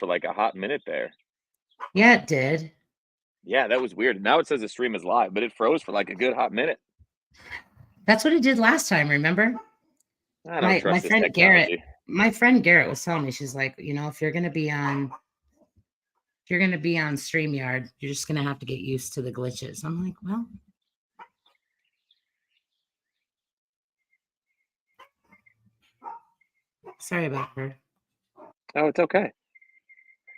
for like a hot minute there. Yeah, it did. Yeah, that was weird. Now it says the stream is live, but it froze for like a good hot minute. That's what it did last time, remember? I don't My trust this friend Garrett, technology. my friend Garrett was telling me, she's like, if you're gonna be on StreamYard, you're just gonna have to get used to the glitches. I'm like, well, sorry about her. Oh, it's okay.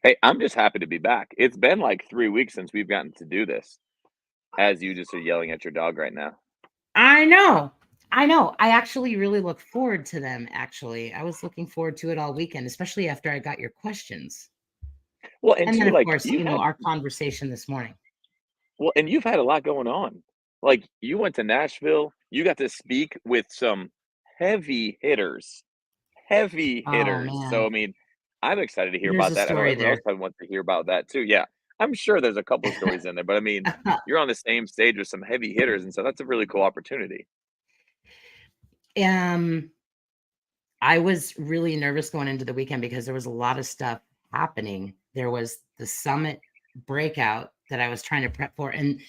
Hey, I'm just happy to be back. It's been like 3 weeks since we've gotten to do this, as you just are yelling at your dog right now. I know. I know. I actually really look forward to them, actually. I was looking forward to it all weekend, especially after I got your questions. Well, and And then, two, of like course, our conversation this morning. and you've had a lot going on. Like you went to Nashville, you got to speak with some heavy hitters, heavy Oh, hitters. So man. I mean, I'm excited to hear There's about a that. I know story everyone else there. probably wants to hear about that too. Yeah, I'm sure there's a couple of stories in there, but I mean, you're on the same stage with some heavy hitters, and so that's a really cool opportunity. um, I was really nervous going into the weekend because there was a lot of stuff happening. There was the summit breakout that I was trying to prep for. And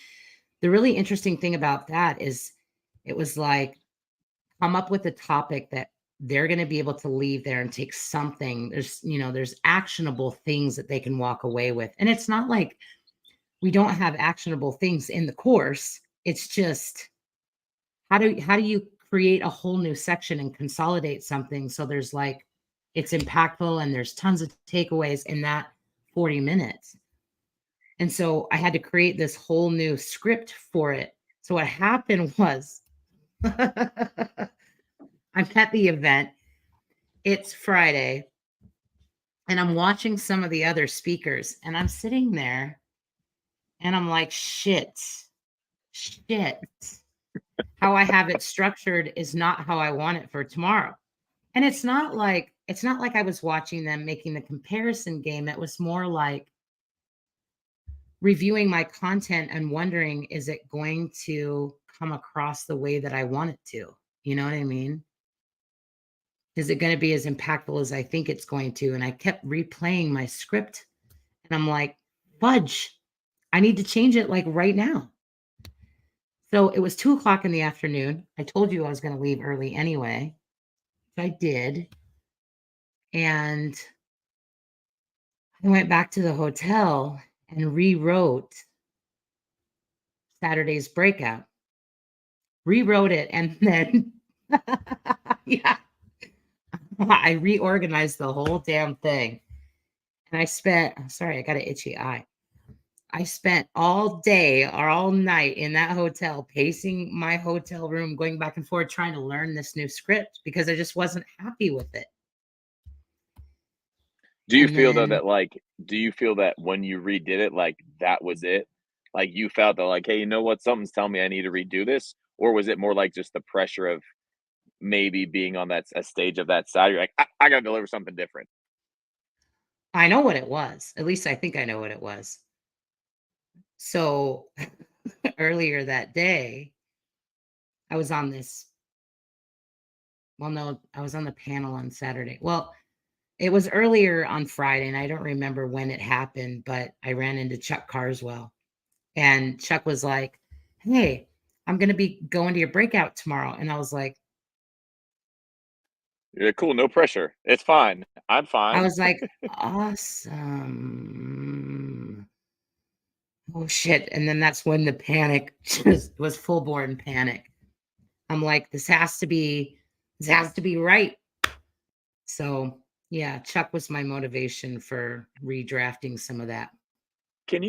the really interesting thing about that is it was like, come up with a topic that they're going to be able to leave there and take something. There's actionable things that they can walk away with. And it's not like we don't have actionable things in the course. It's just how do you create a whole new section and consolidate something so there's like it's impactful and there's tons of takeaways in that 40 minutes. And so I had to create this whole new script for it. So what happened was I'm at the event. It's Friday and I'm watching some of the other speakers and I'm sitting there and I'm like, shit. How I have it structured is not how I want it for tomorrow. And it's not like I was watching them making the comparison game. It was more like reviewing my content and wondering, is it going to come across the way that I want it to? You know what I mean? Is it going to be as impactful as I think it's going to? And I kept replaying my script and I'm like, fudge, I need to change it like right now. So it was 2 o'clock in the afternoon. I told you I was going to leave early anyway. I did. And I went back to the hotel and rewrote Saturday's breakout, rewrote it, and then, yeah, I reorganized the whole damn thing. And sorry, I got an itchy eye. I spent all day or all night in that hotel, pacing my hotel room, going back and forth, trying to learn this new script because I just wasn't happy with it. Do you And feel though then that do you feel that when you redid it, like that was it? Like you felt that like, hey, you know what? Something's telling me I need to redo this, or was it more like just the pressure of maybe being on that a stage of that side? You're like, I got to deliver something different. I know what it was. At least I think I know what it was. So earlier that day, I was on this. Well, no, I was on the panel on Saturday. Well, it was earlier on Friday, and I don't remember when it happened, but I ran into Chuck Carswell, and Chuck was like, "Hey, I'm going to be going to your breakout tomorrow." And I was like, You're like, cool, no pressure. It's fine. I'm I fine. was like, "Awesome." Oh shit. And then that's when the panic just was full born panic. I'm like, this has to be right. So yeah, Chuck was my motivation for redrafting some of that. Can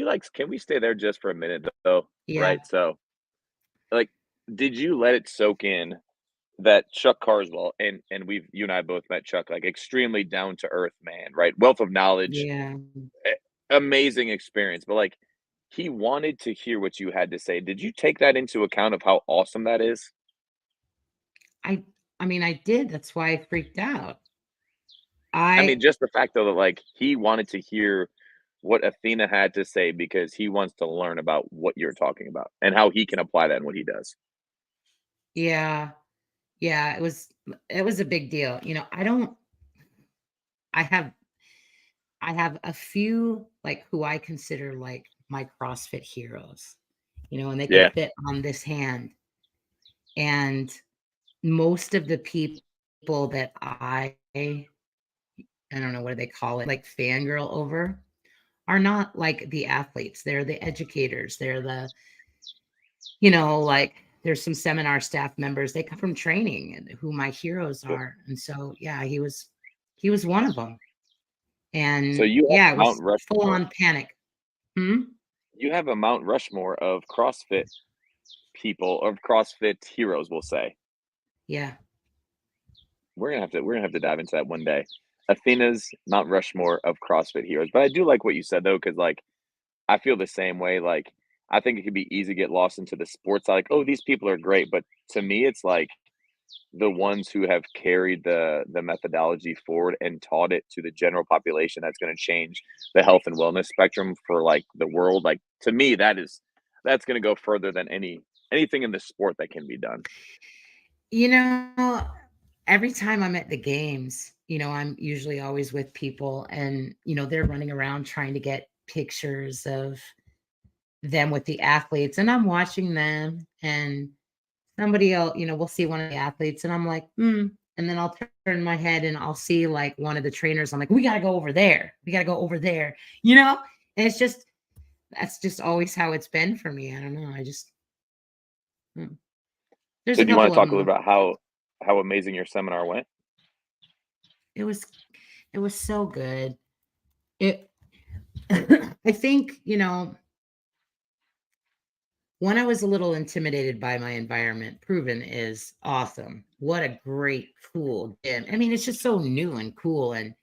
we stay there just for a minute though? Yeah. Right. So, like, did you let it soak in that Chuck Carswell and you and I both met Chuck, like extremely down to earth man, right? Wealth of knowledge, Yeah. amazing experience, but like he wanted to hear what you had to say. Did you take that into account of how awesome that is? I I mean, I did. That's why I freaked out. I mean, I just the fact though that like he wanted to hear what Athena had to say because he wants to learn about what you're talking about and how he can apply that in what he does. Yeah. Yeah, it was a big deal. I don't I have I have a few like who I consider like my CrossFit heroes, and they could Yeah. fit on this hand. And most of the people that I don't know what do they call it, like fangirl over, are not like the athletes. They're the educators. They're like there's some seminar staff members. They come from training and who my heroes So, are. And so yeah, he was one of them. so And you have yeah, a it Mount was full Rushmore. on panic. Hmm? You have a Mount Rushmore of CrossFit people, of CrossFit heroes, we'll say. Yeah. We're gonna have to dive into that one day. Athena's Mount Rushmore of CrossFit heroes. But I do like what you said though, because like I feel the same way. Like I think it could be easy to get lost into the sports side, like, oh, these people are great. But to me, it's like the ones who have carried the methodology forward and taught it to the general population that's going to change the health and wellness spectrum for like the world. Like to me, that's going to go further than anything in the sport that can be done. You know, every time I'm at the games, I'm usually always with people and, they're running around trying to get pictures of them with the athletes and I'm watching them and somebody else, we'll see one of the athletes and I'm like, hmm. And then I'll turn my head and I'll see like one of the trainers. I'm like, we got to go over there. We got to go over there, And that's just always how it's been for me. I don't know. Hmm. There's So a do you want couple to of talk a them little though. about how amazing your seminar went? It was, it was so good. It, I think, one, I was a little intimidated by my environment. Proven is awesome. What a great, cool gym. I mean, it's just so new and cool. And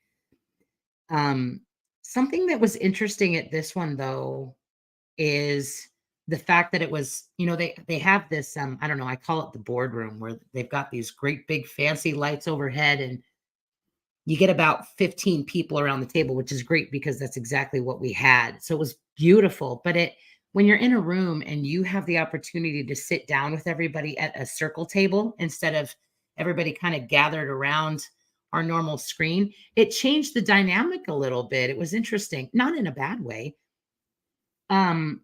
um, something that was interesting at this one though is the fact that it was, they have this I don't know, I call it the boardroom where they've got these great big fancy lights overhead and you get about 15 people around the table, which is great because that's exactly what we had. So it was beautiful. But when you're in a room and you have the opportunity to sit down with everybody at a circle table instead of everybody kind of gathered around our normal screen, it changed the dynamic a little bit. It was interesting, not in a bad way. Um,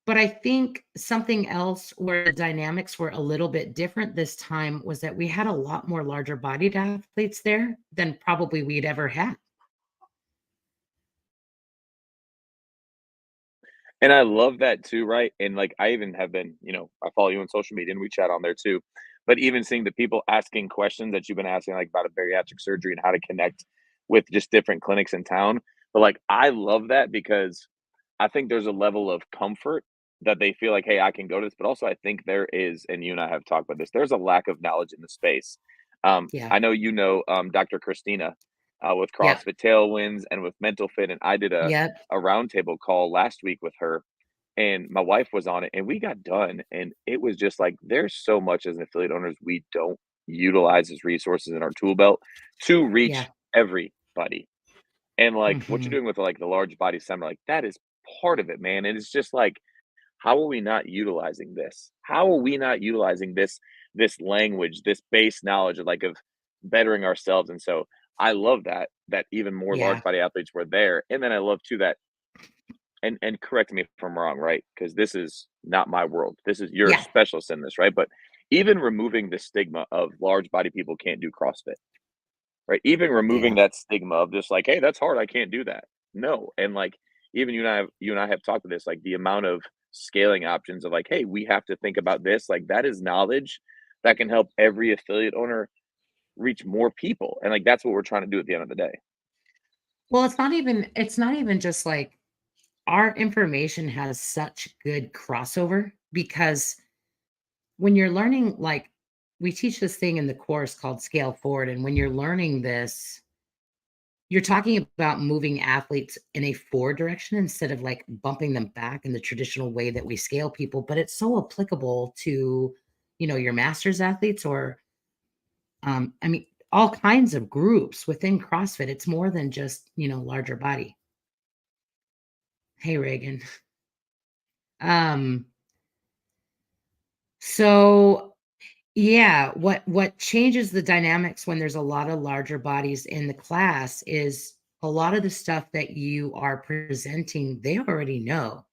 but I think something else where the dynamics were a little bit different this time was that we had a lot more larger bodied athletes there than probably we'd ever had. And I love that too, right? And like I even have been, I follow you on social media and we chat on there too. But even seeing the people asking questions that you've been asking, like about a bariatric surgery and how to connect with just different clinics in town. But like I love that because I think there's a level of comfort that they feel like, hey, I can go to this. But also I think there is, and you and I have talked about this, there's a lack of knowledge in the space. Yeah. I know Dr. Christina with Yep. CrossFit Tailwinds and with Mental Fit, and I did Yep. a roundtable call last week with her, and my wife was on it, and we got done, and it was just like there's so much as an affiliate owners we don't utilize as resources in our tool belt to Yeah. reach everybody. And like what you're Mhm. doing with like the large body seminar, like that is part of it, man. And it's just like, how are we not utilizing this? How are we not utilizing this language, this base knowledge of like of bettering ourselves? And so I love that even more large Yeah. body athletes were there. And then I love too that, and correct me if I'm wrong, right? Because this is not my world. This is you're a Yeah. specialist in this, right? But even removing the stigma of large body people can't do CrossFit, right? Even removing Yeah. that stigma of just like, hey, that's hard. I can't do that. No, and like even you and I have talked about this, like the amount of scaling options of like, hey, we have to think about this. Like that is knowledge that can help every affiliate owner reach more people, and like that's what we're trying to do at the end of the day. Well, it's not even just like our information has such good crossover because when you're learning, like we teach this thing in the course called Scale Forward. And when you're learning this, you're talking about moving athletes in a forward direction instead of like bumping them back in the traditional way that we scale people. But it's so applicable to, your master's athletes or, I mean, all kinds of groups within CrossFit. It's more than just, larger body. Hey, Reagan. Um, so yeah, what changes the dynamics when there's a lot of larger bodies in the class is a lot of the stuff that you are presenting, they already know.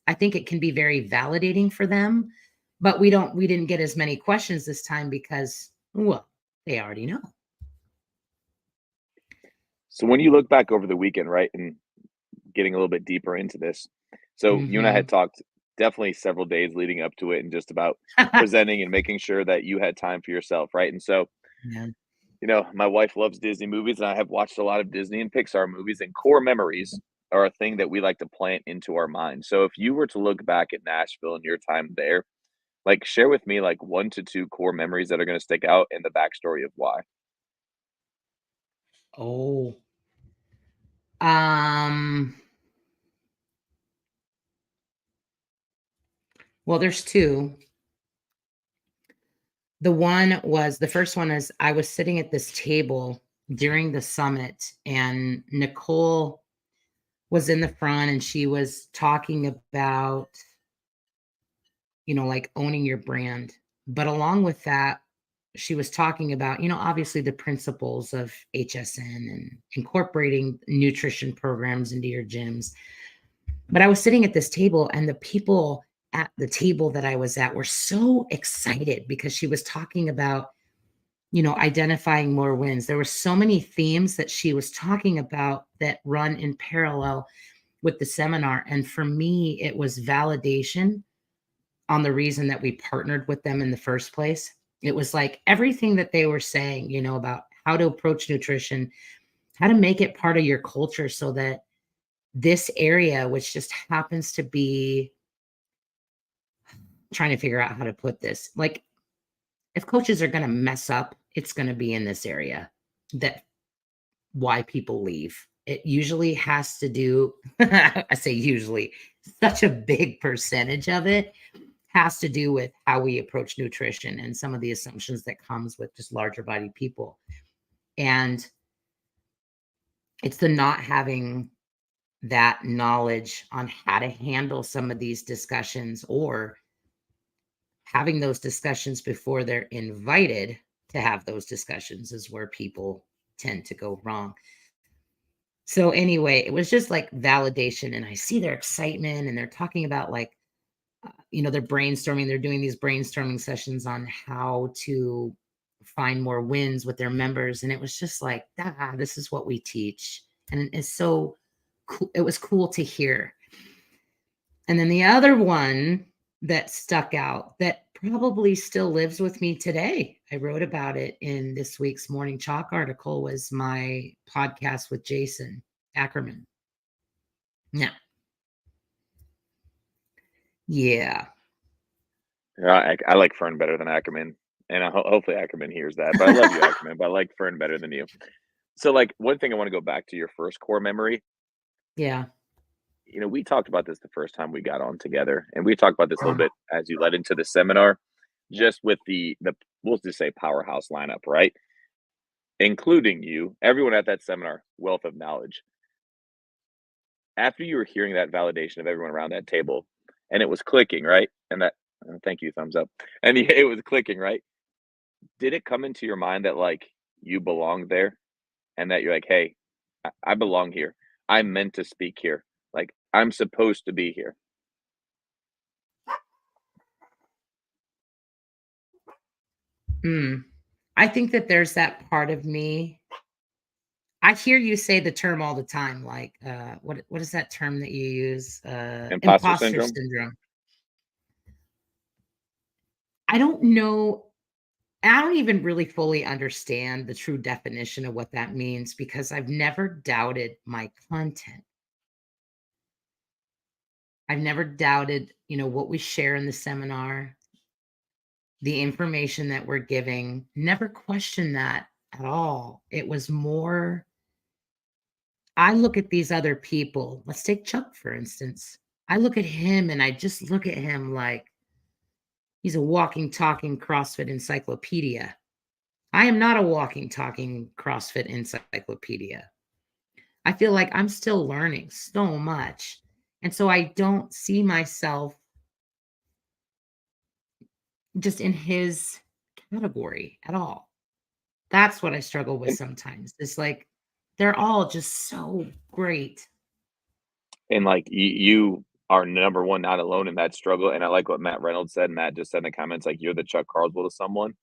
I think it can be very validating for them, but we didn't get as many questions this time because, well, they already know. So when you look back over the weekend, right, and getting a little bit deeper into this, so you and I had Mhm. talked definitely several days leading up to it and just about presenting and making sure that you had time for yourself, right? And so, Yeah. my wife loves Disney movies, and I have watched a lot of Disney and Pixar movies, and core memories are a thing that we like to plant into our mind. So if you were to look back at Nashville and your time there, like share with me like 1 to 2 core memories that are gonna stick out and the backstory of why. Oh. Um, well, there's 2. The first one is I was sitting at this table during the summit, and Nicole was in the front, and she was talking about, like owning your brand. But along with that, she was talking about, obviously the principles of HSN and incorporating nutrition programs into your gyms. But I was sitting at this table, and the people at the table that I was at were so excited because she was talking about, identifying more wins. There were so many themes that she was talking about that run in parallel with the seminar. And for me, it was validation on the reason that we partnered with them in the first place. It was like everything that they were saying, about how to approach nutrition, how to make it part of your culture so that this area, which just happens to be trying to figure out how to put this, like if coaches are going to mess up, it's going to be in this area that why people leave. It usually has to do, I say usually, such a big percentage of it has to do with how we approach nutrition and some of the assumptions that comes with just larger body people. And it's the not having that knowledge on how to handle some of these discussions or having those discussions before they're invited to have those discussions is where people tend to go wrong. So anyway, it was just like validation, and I see their excitement, and they're talking about like they're brainstorming, they're doing these brainstorming sessions on how to find more wins with their members, and it was just like, this is what we teach, and it's so cool. It was cool to hear. And then the other one that stuck out that probably still lives with me today, I wrote about it in this week's Morning Chalk article, was my podcast with Jason Ackerman. Yeah. Yeah. Yeah, I like Fern better than Ackerman, and hopefully Ackerman hears that, but I love you, Ackerman, but I like Fern better than you. So, like, one thing I wanna go back to your first core memory, Yeah. we talked about this the first time we got on together, and we talked about this a little bit as you led into the seminar, just with the we'll just say powerhouse lineup, right? Including you, everyone at that seminar, wealth of knowledge. After you were hearing that validation of everyone around that table, and it was clicking, right? And that thank you, thumbs up. And it was clicking, right? Did it come into your mind that, like, you belonged there and that you're like, "Hey, I belong here. I'm meant to speak here. Like, I'm supposed to be here." Mm. I think that there's that part of me. I hear you say the term all the time, like, what is that term that you use? Imposter Imposter syndrome? syndrome. I don't know. I don't even really fully understand the true definition of what that means because I've never doubted my content. I've never doubted, what we share in the seminar, the information that we're giving, never questioned that at all. It was more, I look at these other people. Let's take Chuck, for instance. I look at him and I just look at him like he's a walking, talking CrossFit encyclopedia. I am not a walking, talking CrossFit encyclopedia. I feel like I'm still learning so much. And so I don't see myself just in his category at all. That's what I struggle with And sometimes. It's like, They're all just so great. And like you are number one, not alone in that struggle. And I like what Matt Reynolds said. Matt just said in the comments, like you're the Chuck Carswell to someone.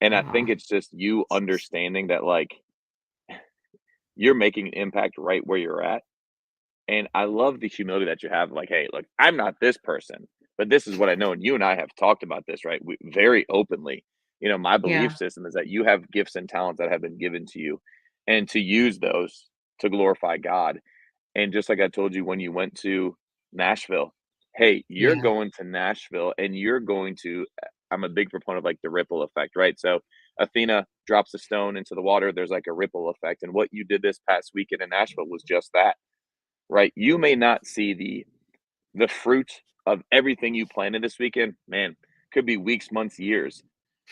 And I think Aw, it's just you understanding that like you're making an impact right where you're at. And I love the humility that you have. Like, hey, look, I'm not this person, but this is what I know. And you and I have talked about this, right? Very openly. My belief yeah, system is that you have gifts and talents that have been given to you, and to use those to glorify God. And just like I told you when you went to Nashville, hey, you're yeah, going to Nashville and you're going to I'm a big proponent of like the ripple effect, right? So Athena drops a stone into the water, there's like a ripple effect. And what you did this past weekend in Nashville was just that, right? You may not see the fruit of everything you planted this weekend, man, could be weeks, months, years.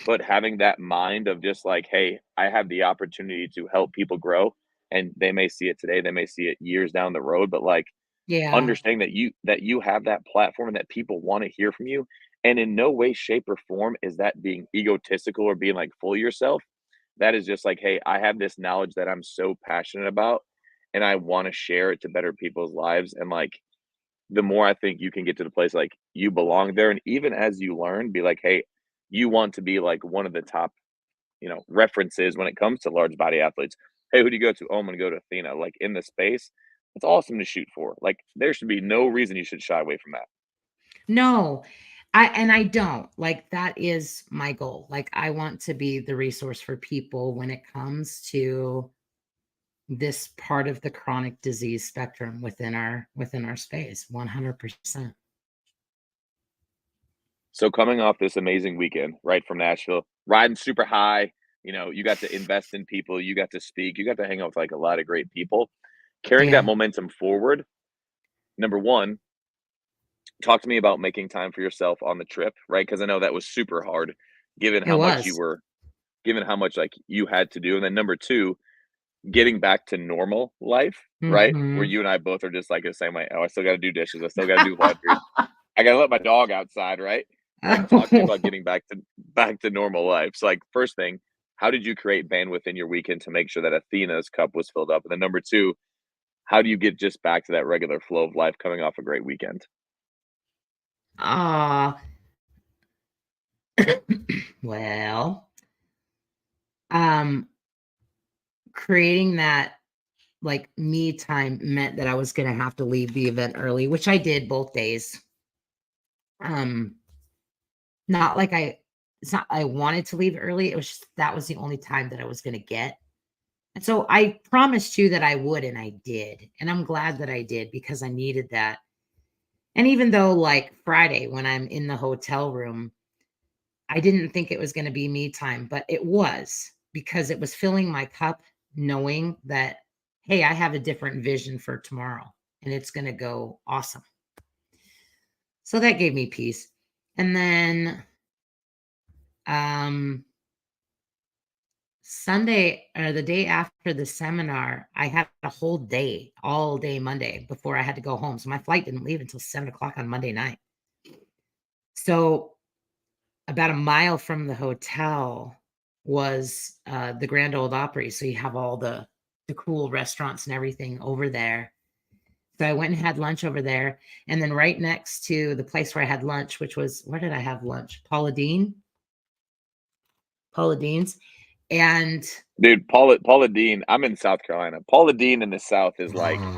But having that mind of just like, hey, I have the opportunity to help people grow, and they may see it today, they may see it years down the road, but like yeah, understanding that you have that platform and that people want to hear from you. And in no way, shape, or form is that being egotistical or being like full of yourself. That is just like, hey, I have this knowledge that I'm so passionate about and I want to share it to better people's lives. And like the more I think you can get to the place like you belong there. And even as you learn, be like, hey, you want to be like one of the top, references when it comes to large body athletes. Hey, who do you go to? Oh, I'm gonna go to Athena. Like in the space, it's awesome to shoot for. Like there should be no reason you should shy away from that. no, I don't, like, that is my goal, like, I want to be the resource for people when it comes to this part of the chronic disease spectrum within our space, 100%. So coming off this amazing weekend, right from Nashville, riding super high, you got to invest in people, you got to speak, you got to hang out with like a lot of great people. Carrying that Yeah, momentum forward, number one, talk to me about making time for yourself on the trip, right? Because I know that was super hard given it how much you was. were given how much like you had to do. And then number two, getting back to normal life, right? Where Mhm. you and I both are just like the same way. Oh, I still got to do dishes. I still got to do laundry. I got to let my dog outside, right? Like, talk to me about getting back to normal life. So, like, first thing, how did you create bandwidth in your weekend to make sure that Athena's cup was filled up? And then number two, how do you get just back to that regular flow of life coming off a great weekend? Ah, well, um, creating that, like, me time meant that I was gonna have to leave the event early, which I did both days. Um, not like it's not I wanted to leave early, it was just that was the only time that I was gonna get. And so I promised you that I would, and I did. And I'm glad that I did because I needed that. And even though, like, Friday, when I'm in the hotel room, I didn't think it was going to be me time, but it was because it was filling my cup, knowing that, hey, I have a different vision for tomorrow and it's going to go awesome. So that gave me peace. And then um, Sunday or the day after the seminar, I had a whole day, all day Monday before I had to go home. So my flight didn't leave until 7 o'clock on Monday night. So about a mile from the hotel was the Grand Ole Opry. So you have all the cool restaurants and everything over there. So I went and had lunch over there. And then right next to the place where I had lunch, which was where did I have lunch? Paula Dean's. And Dude, Paula Dean, I'm in South Carolina. Paula Dean in the South is like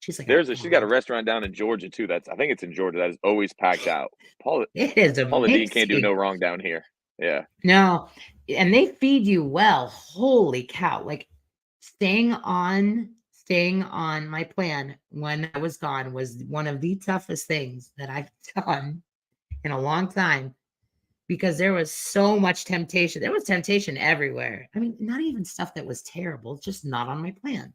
she's like a she's got a god. restaurant down in Georgia too. I think it's in Georgia that is always packed out. It is Paula Dean can't do amazing. no wrong down here. Yeah. No, and they feed you well. Holy cow. Like staying on my plan when I was gone was one of the toughest things that I've done in a long time because there was so much temptation. There was temptation everywhere. I mean, not even stuff that was terrible, just not on my plan.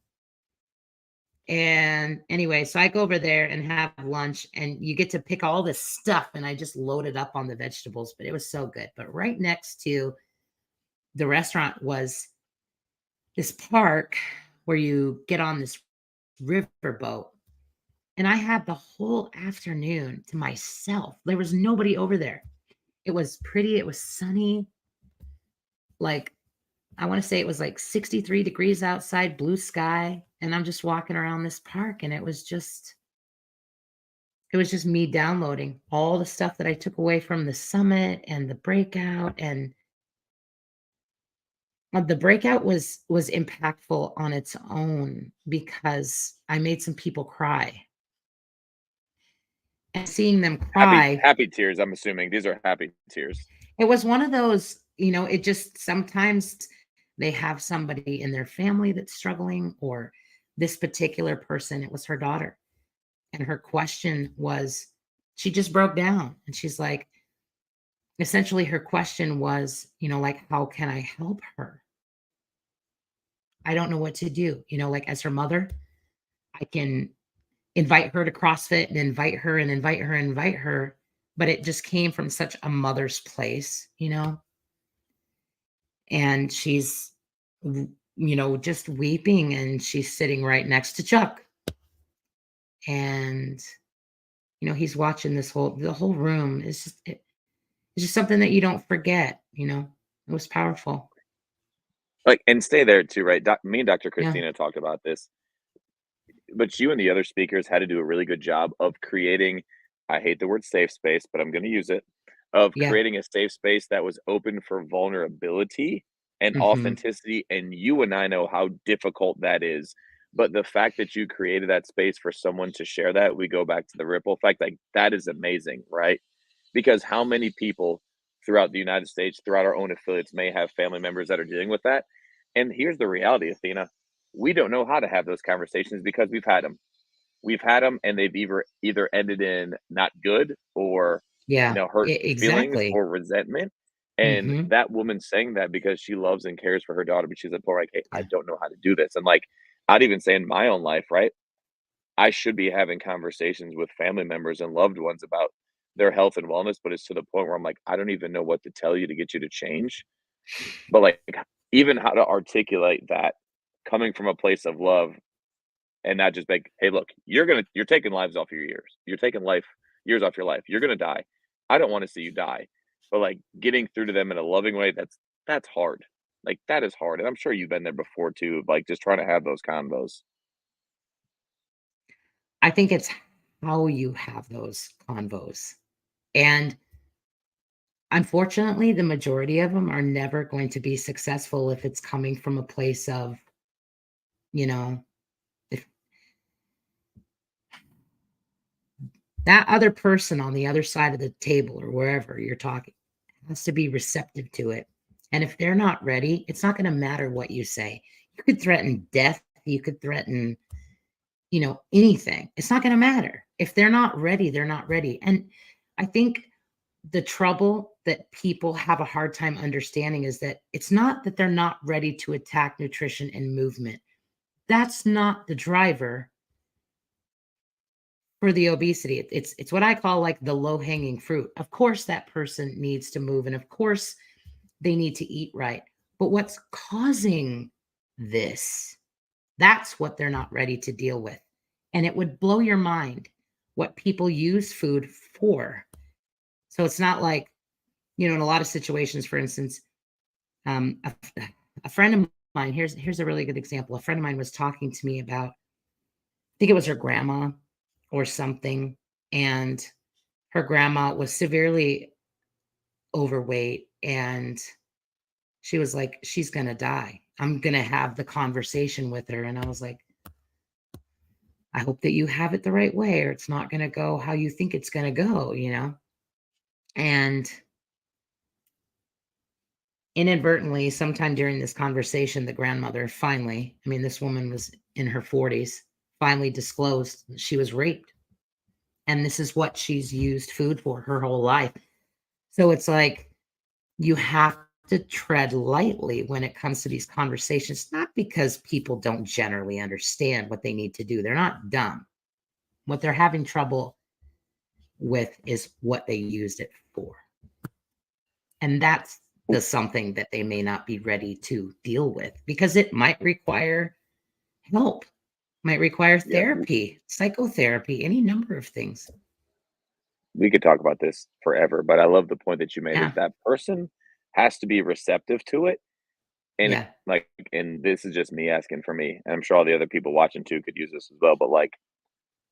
And anyway, so I go over there and have lunch, and you get to pick all this stuff. And I just loaded up on the vegetables, but it was so good. But right next to the restaurant was this park where you get on this riverboat. And I had the whole afternoon to myself. There was nobody over there. It was pretty, it was sunny. Like I want to say it was like 63 degrees outside, blue sky, and I'm just walking around this park, and it was just me downloading all the stuff that I took away from the summit and the breakout, and the breakout was impactful on its own because I made some people cry, and seeing them Happy cry, happy tears, I'm assuming. These are happy tears. it was one of those, it just sometimes they have somebody in their family that's struggling, or this particular person, it was her daughter. And her question was, she just broke down and she's like, essentially, her question was, like, how can I help her? I don't know what to do. Like, as her mother, I can invite her to CrossFit and invite her and invite her and invite her. But it just came from such a mother's place. And she's, just weeping, and she's sitting right next to Chuck. And, he's watching the whole room. It's just something that you don't forget. It was powerful. Like, and stay there too, right? Me and Dr. Yeah. Christina talked about this, but you and the other speakers had to do a really good job of creating, I hate the word safe space, but I'm going to use it, of Yeah. creating a safe space that was open for vulnerability and Mhm. authenticity. And you and I know how difficult that is. But the fact that you created that space for someone to share that, we go back to the ripple effect. Like, that is amazing, right? Because how many people throughout the United States, throughout our own affiliates, may have family members that are dealing with that? And here's the reality, Athena, we don't know how to have those conversations because we've had them. We've had them, and they've either ended in not good, or Yeah. hurt feelings Exactly. or resentment. And Mhm. that woman saying that because she loves and cares for her daughter, but she's like, "Well, like, hey, I Yeah. don't know how to do this." And like, I'd even say in my own life, right? I should be having conversations with family members and loved ones about their health and wellness, but it's to the point where I'm like, I don't even know what to tell you to get you to change. But like, even how to articulate that coming from a place of love, and not just like, "Hey, look, you're taking lives off your years. You're taking years off your life. You're gonna die. I don't wanna see you die." But, like, getting through to them in a loving way, that's hard. Like, that is hard, and I'm sure you've been there before too, like, just trying to have those convos. I think it's how you have those convos. And unfortunately, the majority of them are never going to be successful if it's coming from a place of, you know, if that other person on the other side of the table or wherever you're talking has to be receptive to it. And if they're not ready, it's not going to matter what you say. You could threaten death, you could threaten, anything. It's not going to matter. If they're not ready, they're not ready. And I think the trouble that people have a hard time understanding is that it's not that they're not ready to attack nutrition and movement. That's not the driver for the obesity. It's what I call like the low hanging fruit. Of course, that person needs to move, and of course, they need to eat right. But what's causing this? That's what they're not ready to deal with. And it would blow your mind what people use food for. So it's not like, in a lot of situations, for instance, um, a, a friend of mine, here's a really good example. A friend of mine was talking to me about, I think it was her grandma or something, and her grandma was severely overweight, and she was like, she's going to die. I'm going to have the conversation with her. And I was like, I hope that you have it the right way, or it's not going to go how you think it's going to go. And inadvertently, sometime during this conversation, the grandmother finally, I mean, this woman was in her 40s, finally disclosed she was raped. And this is what she's used food for her whole life. So it's like you have to tread lightly when it comes to these conversations, not because people don't generally understand what they need to do. They're not dumb. What they're having trouble with is what they used it for. And that's the something that they may not be ready to deal with because it might require help, might require Yeah, therapy, psychotherapy, any number of things. we could talk about this forever, but I love the point that you made Yeah. is that person has to be receptive to it. And Yeah. like, and this is just me asking for me, and I'm sure all the other people watching too could use this as well. But like,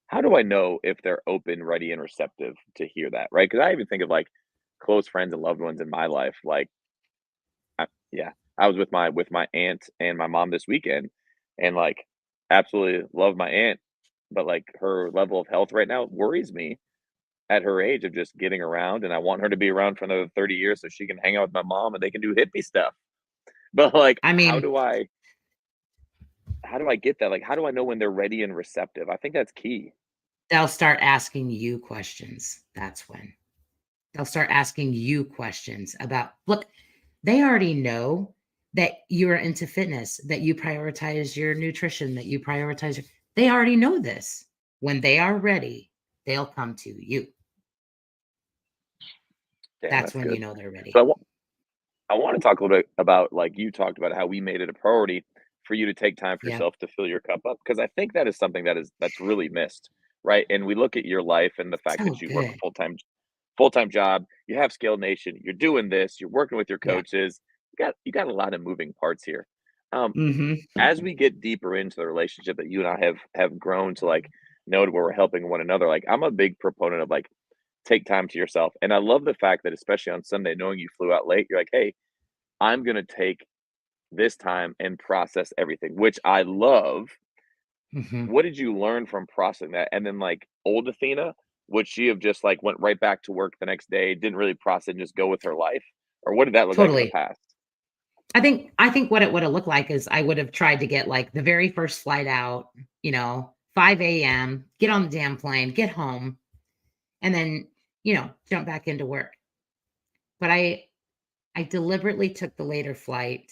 how do I know if they're open, ready, and receptive to hear that? Right? Because I even think of like close friends and loved ones in my life. Like, yeah, I was with my aunt and my mom this weekend, and like, absolutely love my aunt, but like her level of health right now worries me at her age of just getting around, and I want her to be around for another 30 years so she can hang out with my mom and they can do hippie stuff. But like, I mean, how do I get that? Like, how do I know when they're ready and receptive? I think that's key. they'll start asking you questions. That's when they'll start asking you questions about, look, they already know that you're into fitness, that you prioritize your nutrition, that you prioritize they already know this. When they are ready, they'll come to you. Damn, That's that's when you good. know they're ready. So I want to talk a little bit about like you talked about how we made it a priority for you to take time for Yeah. yourself to fill your cup up because I think that is something that's really missed, right? And we look at your life and the fact So that you work a good. full-time job, you have Scale Nation, you're doing this, you're working with your Yeah. coaches. You got a lot of moving parts here. Um, Mhm. as we get deeper into the relationship that you and I have grown to like know to where we're helping one another, like I'm a big proponent of like take time to yourself. And I love the fact that especially on Sunday, knowing you flew out late, you're like, hey, I'm gonna take this time and process everything, which I love. Mhm. What did you learn from processing that? And then like old Athena, would she have just like went right back to work the next day, didn't really process and just go with her life? Or what did that look like in the Totally. past? I think what it would have looked like is I would have tried to get like the very first flight out, 5 a.m., get on the damn plane, get home, and then, jump back into work. But I deliberately took the later flight,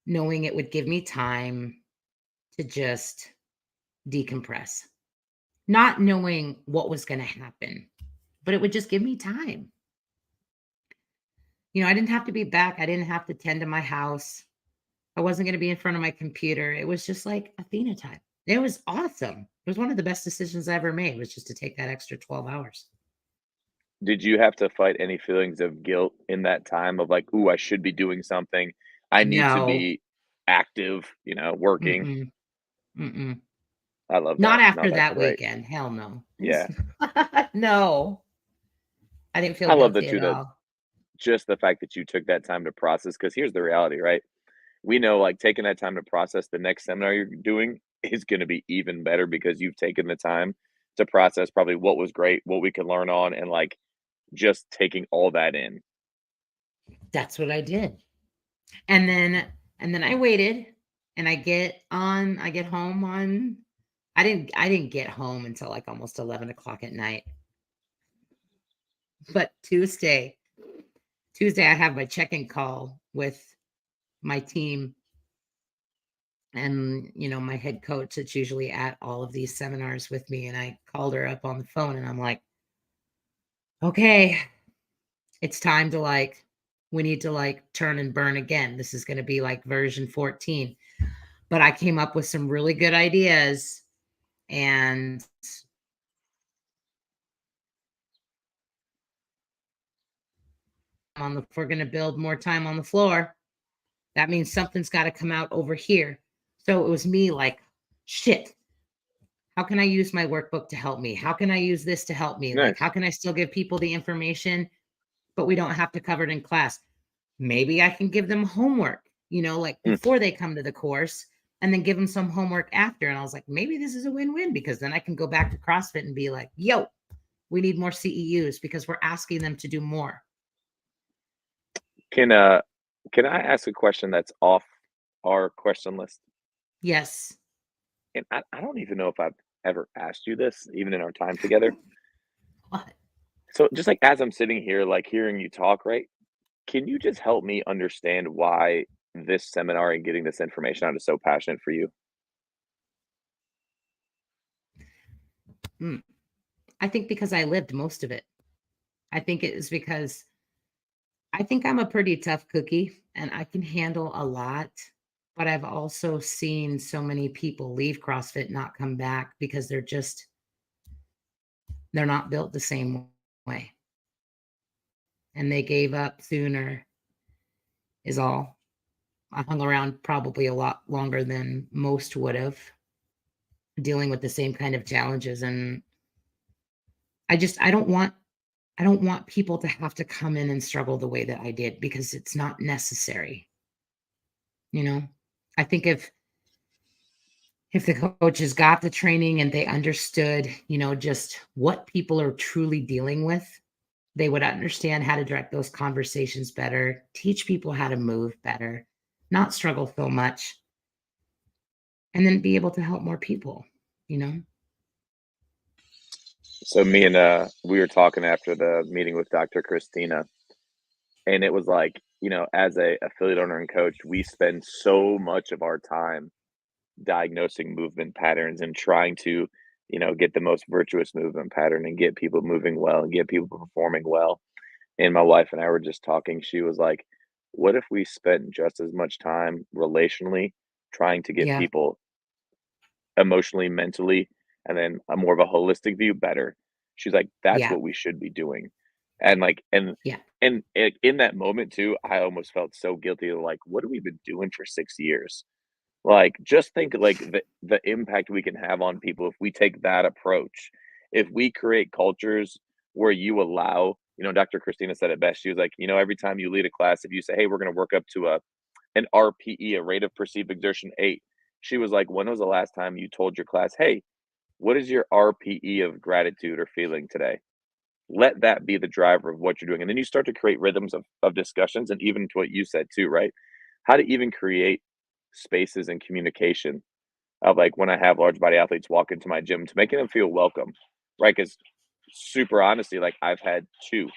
knowing it would give me time to just decompress, not knowing what was going to happen, but it would just give me time. I didn't have to be back. I didn't have to tend to my house. I wasn't going to be in front of my computer. It was just like Athena time. It was awesome. It was one of the best decisions I ever made, was just to take that extra 12 hours. Did you have to fight any feelings of guilt in that time of like, ooh, I should be doing something. I need to No. be active, working. Mm-mm. Mm-mm. I love Not that. No, after that's that great. weekend. Hell no. Yeah. No. I didn't feel I love that guilty too, at that all. just the fact that you took that time to process, because here's the reality, right? We know like taking that time to process the next seminar you're doing is going to be even better because you've taken the time to process probably what was great, what we can learn on, and like just taking all that in. That's what I did. And then I waited, and I get home on I didn't get home until like almost 11 o'clock at night. But Tuesday I have my check-in call with my team and my head coach that's usually at all of these seminars with me. And I called her up on the phone and I'm like, okay, it's time to we need to turn and burn again. This is going to be like version 14. But I came up with some really good ideas, and if we're going to build more time on the floor, that means something's got to come out over here. So it was me like, shit, how can I use my workbook to help me? How can I use this to help me? Like, how Nice. can I still give people the information, but we don't have to cover it in class? Maybe I can give them homework, like Mm. before they come to the course, and then give them some homework after. And I was like, maybe this is a win-win, because then I can go back to CrossFit and be like, yo, we need more CEUs because we're asking them to do more. Can uh can I ask a question that's off our question list? Yes. And I don't even know if I've ever asked you this, even in our time together. What? So just like as I'm sitting here, like hearing you talk, right? Can you just help me understand why this seminar and getting this information out is so passionate for you? Mm. I think because I lived most of it. I think it is because I think I'm a pretty tough cookie and I can handle a lot. But I've also seen so many people leave CrossFit, not come back, because they're not built the same way. And they gave up sooner, is all. I hung around probably a lot longer than most would have, dealing with the same kind of challenges. And I don't want people to have to come in and struggle the way that I did, because it's not necessary. You know, I think if the coaches got the training and they understood, just what people are truly dealing with, they would understand how to direct those conversations better, teach people how to move better, not struggle so much, and then be able to help more people, you know? So me and we were talking after the meeting with Dr. Christina, and it was like, as a affiliate owner and coach, we spend so much of our time diagnosing movement patterns and trying to, get the most virtuous movement pattern and get people moving well and get people performing well. And my wife and I were just talking. She was like, what if we spent just as much time relationally trying to get Yeah, people emotionally, mentally, and then a more of a holistic view better? She's like, that's yeah, what we should be doing. And like, yeah. in that moment too, I almost felt so guilty of like, what have we been doing for 6 years? Like, just think like the impact we can have on people if we take that approach. If we create cultures where you allow, Dr. Christina said it best. She was like, every time you lead a class, if you say, hey, we're going to work up to an RPE, a rate of perceived exertion 8, she was like, when was the last time you told your class, hey, what is your RPE of gratitude or feeling today? Let that be the driver of what you're doing. And then you start to create rhythms of discussions, and even to what you said too, right? How to even create spaces and communication of like when I have large body athletes walk into my gym to making them feel welcome, right? Because super honestly, like I've had two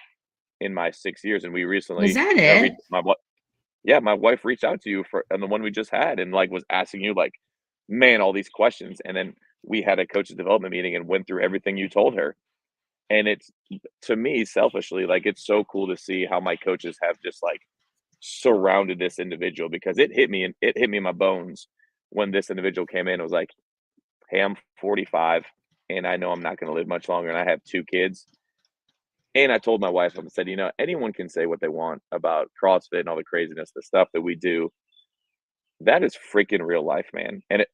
in my 6 years, and we Was recently, that it? yeah, my wife reached out to you for and the one we just had, and like was asking you like, man, all these questions, and then we had a coaches development meeting and went through everything you told her, and it's to me selfishly like it's so cool to see how my coaches have just like surrounded this individual because it hit me in my bones when this individual came in. It was like, hey, I'm 45 and I know I'm not going to live much longer and I have two kids. And I told my wife, I said, anyone can say what they want about CrossFit and all the craziness, the stuff that we do. That is freaking real life, man. And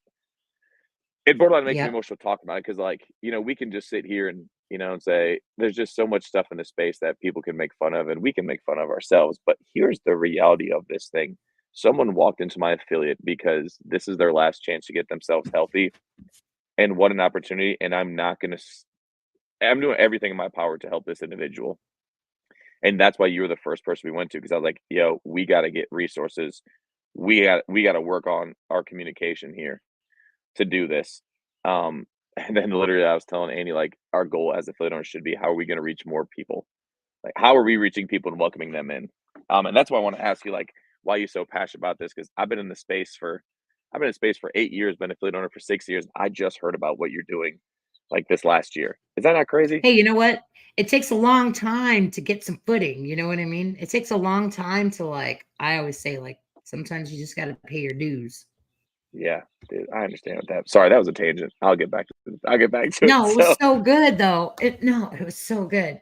it borderline makes me Yep. emotional talking about it because, like, we can just sit here and, and say there's just so much stuff in the space that people can make fun of and we can make fun of ourselves. But here's the reality of this thing. Someone walked into my affiliate because this is their last chance to get themselves healthy. And what an opportunity. And I'm not going to, I'm doing everything in my power to help this individual. And that's why you were the first person we went to because I was like, yo, we got to get resources. We got to work on our communication here to do this. And then literally I was telling Andy, like, our goal as affiliate owners should be how are we going to reach more people? Like, how are we reaching people and welcoming them in? And that's why I want to ask you, like, why are you so passionate about this? Because I've been in space for 8 years, been affiliate owner for 6 years. I just heard about what you're doing like this last year. Is that not crazy? Hey, you know what? It takes a long time to get some footing, you know what I mean? It takes a long time to, like, I always say, like, sometimes you just gotta pay your dues. Yeah, dude, I understand with that. Sorry, that was a tangent. I'll get back to it. No, it was So so good though. It was so good.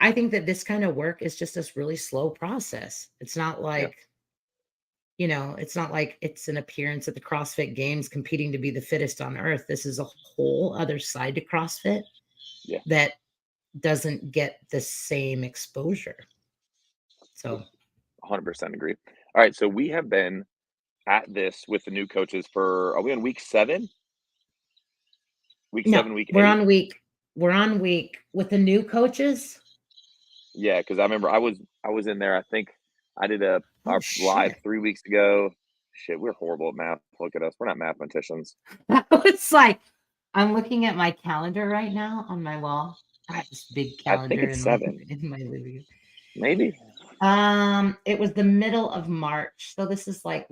I think that this kind of work is just this really slow process. It's not yeah, like, it's not like it's an appearance at the CrossFit Games competing to be the fittest on earth. This is a whole other side to CrossFit yeah, that doesn't get the same exposure. So, 100% agree. All right, so we have been at this with the new coaches for are we on week 7? Week no, 7, week we're 8? on week with the new coaches. Yeah, because I remember I was in there, I think I did Oh our live shit. 3 weeks ago. Shit, we're horrible at math. Look at us. We're not mathematicians. It's like I'm looking at my calendar right now on my wall. I I have this big I think calendar it's in my 7. in my living room. Maybe? It was the middle of March, so this is like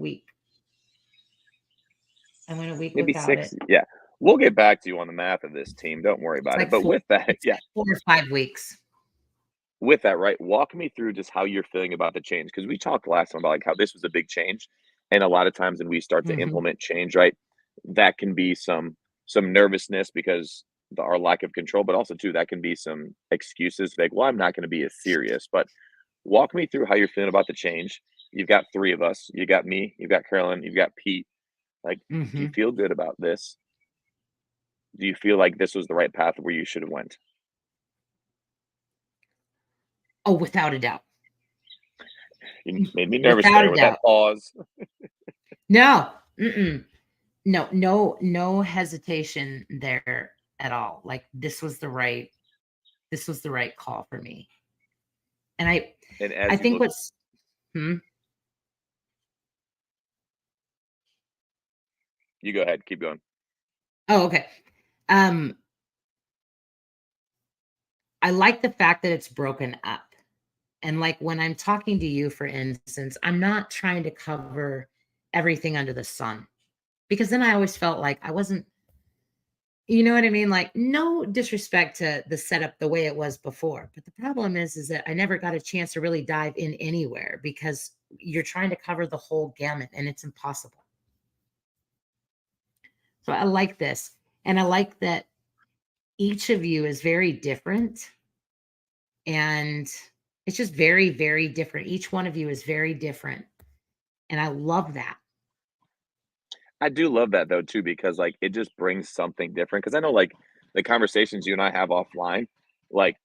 I went a week Maybe without 6? it. Yeah. We'll get back to you on the math of this team, don't worry It's about it. like But with that it's yeah, like 4 or 5 weeks. with that, right, walk me through just how you're feeling about the change because we talked last time about, like, how this was a big change, and a lot of times when we start to Mhm. implement change, right, that can be some nervousness because our lack of control, but also too, that can be some excuses like, "Well, I'm not gonna be as serious," but walk me through how you're feeling about the change, You've got 3 of us. You got me, you've got Carolyn, you've got Pete. Like, do you Hmm. feel good about this? Do you feel like this was the right path where you should have went? Oh, without a doubt. You made me nervous Without there a with that doubt. pause. No. Mm-mm. No, no hesitation there at all. Like this was the right call for me. And And I as you think look, what's hmm? you go ahead, keep going. Oh, okay. Um, I like the fact that it's broken up. And like when I'm talking to you, for instance, I'm not trying to cover everything under the sun because then I always felt like I wasn't, you know what I mean? Like no disrespect to the setup the way it was before. But the problem is that I never got a chance to really dive in anywhere because you're trying to cover the whole gamut and it's impossible. So I like this. And I like that each of you is very different and it's just very, very different. Each one of you is very different. And I love that. I do love that though too, because like it just brings something different. Because I know like the conversations you and I have offline, like,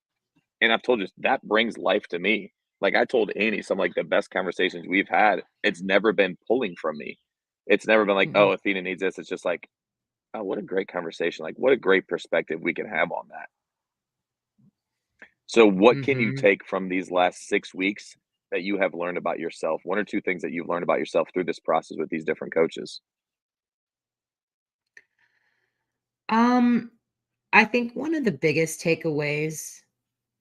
and I've told you that brings life to me. Like I told Annie, some like the best conversations we've had. It's never been pulling from me. It's never been like, Mhm, oh, Athena needs this. It's just like, oh, what a great conversation. Like, what a great perspective we can have on that. So, what can you mhm. take from these last 6 weeks that you have learned about yourself? One or two things that you've learned about yourself through this process with these different coaches? Um, I think one of the biggest takeaways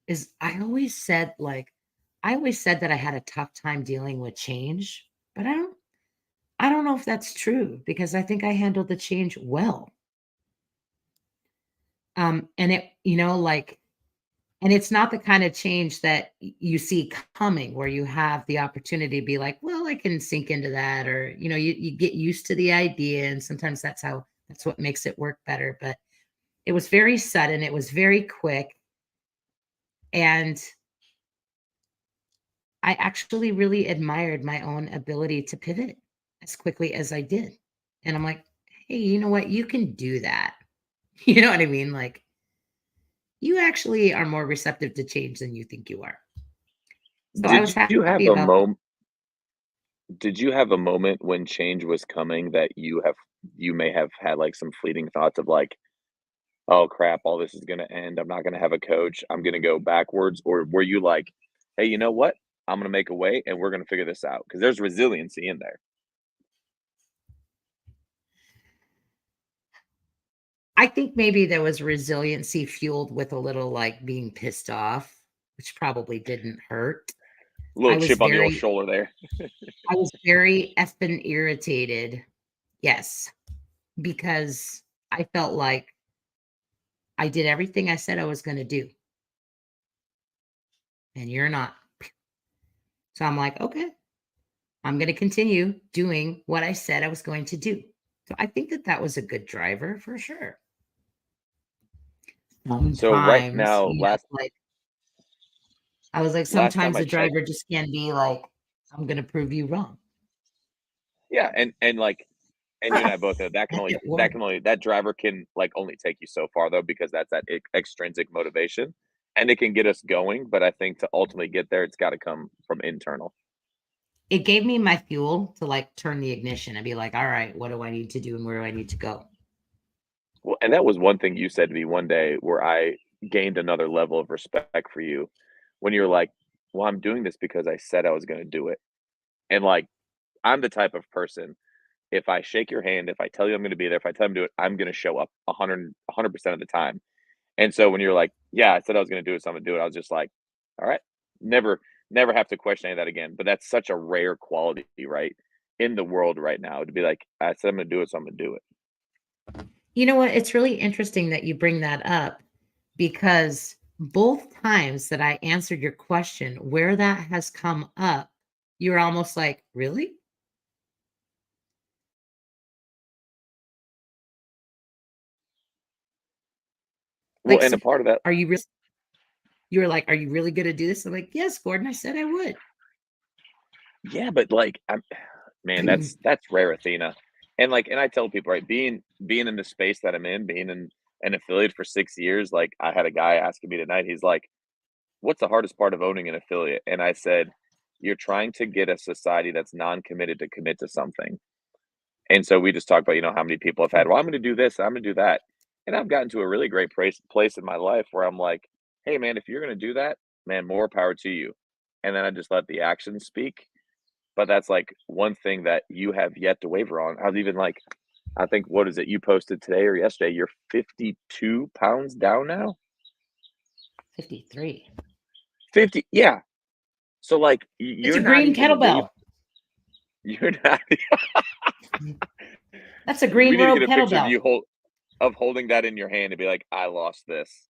is I always said that I had a tough time dealing with change, but I don't know if that's true because I think I handled the change well. And it, like, and it's not the kind of change that you see coming where you have the opportunity to be like, well, I can sink into that, or you get used to the idea, and sometimes that's what makes it work better. But it was very sudden, it was very quick, and I actually really admired my own ability to pivot as quickly as I did. And I'm like, hey, you know what? You can do that. You know what I mean? Like, you actually are more receptive to change than you think you are. So I was Did you happy have a about. moment? Did you have a moment when change was coming that you may have had like some fleeting thoughts of like, oh crap, all this is gonna end. I'm not gonna have a coach. I'm gonna go backwards. Or were you like, hey, you know what? I'm gonna make a way and we're gonna figure this out. Because there's resiliency in there. I think maybe there was resiliency fueled with a little like being pissed off, which probably didn't hurt. A little I was chip on the old very, shoulder there. I was very effing irritated. Yes, because I felt like I did everything I said I was going to do, and you're not. So I'm like, okay, I'm going to continue doing what I said I was going to do. So I think that that was a good driver for sure. So right Sometimes, now, like I was like, last time sometimes I the checked, driver just can be like, I'm going to prove you wrong. yeah, and like and you and I both know And it that worked. can only that driver can like only take you so far though because that's that extrinsic motivation, and it can get us going. But I think to ultimately get there, it's got to come from internal. It gave me my fuel to like turn the ignition and be like, all right, what do I need to do and where do I need to go? Well, and that was one thing you said to me one day where I gained another level of respect for you when you're like, "Well, I'm doing this because I said I was going to do it," and like I'm the type of person. If I shake your hand, if I tell you I'm going to be there, if I tell you I'm do it, I'm going to show up 100% of the time. And so when you're like, "Yeah, I said I was gonna do it, so I'm gonna do it," I was just like, "All right." Never never have to question any of that again, but that's such a rare quality, right, in the world right now to be like, "I said I'm gonna do it, so I'm gonna do it." You know what? It's really interesting that you bring that up because both times that I answered your question, where that has come up, you're almost like, really? Well, Like, and a part of that are you really? You were like, are you really going to do this? I'm like, yes, Gordon. I said I would. Yeah, but like, man, that's rare, Athena. And I tell people, right, being in the space that I'm in, being in an affiliate for 6 years, like I had a guy asking me tonight, he's like, "What's the hardest part of owning an affiliate?" And I said, "You're trying to get a society that's non-committed to commit to something." And so we just talked about, how many people have had, well, I'm going to do this, I'm going to do that. And I've gotten to a really great place in my life where I'm like, hey, man, if you're going to do that, man, more power to you. And then I just let the actions speak. But that's like one thing that you have yet to waver on. I was even like, I think, what is it? You posted today or yesterday, you're 52 pounds down now? 53. 50. Yeah. So like, It's you're a not green even kettlebell. you're not, That's a we green need to world get a picture of kettlebell. you holding that in your hand and be like, I lost this.